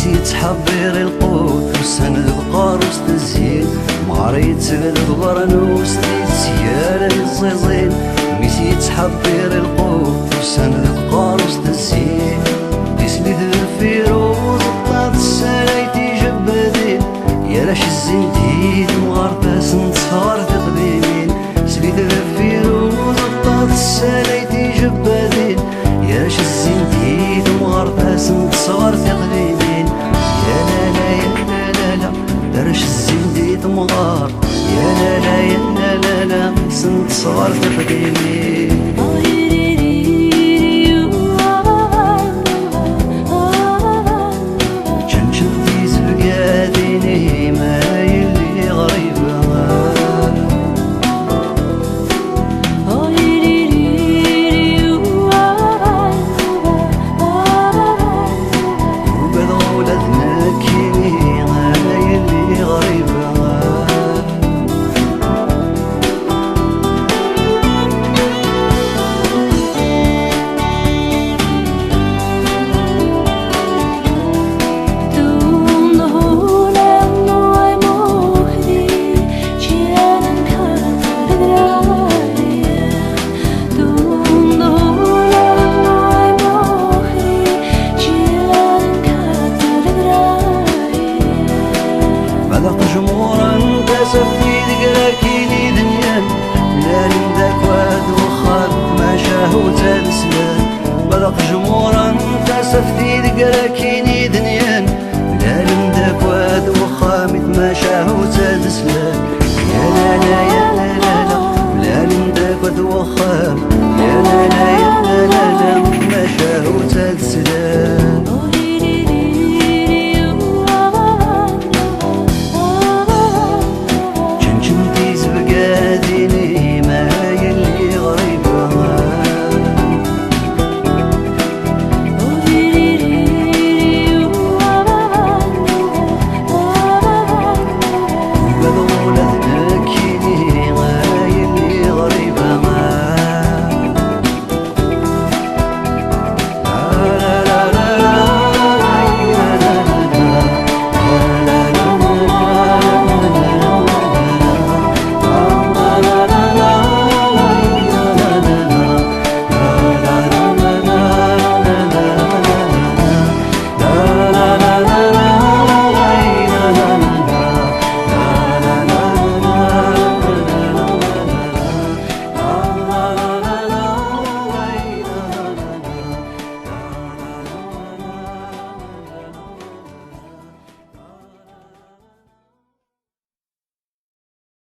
ميسي تحبير القوت وسند بقاروس تزين مغريت البرنوس تيتسيال الزيزين ميسي تحبير القوت وسند بقاروس تزين اسمي الفيروز طات السلايتي جبادين يا لاش الزنديد مغرباس نتصار تقديمين سميت الفيروز طات السلايتي جبادين يا لاش الزنديد مغرباس نتصار تقديمين يا لا لا يا لا لا لا درش الزنديد مغار يا لا لا يا لا لا لا سنتصار تقديمين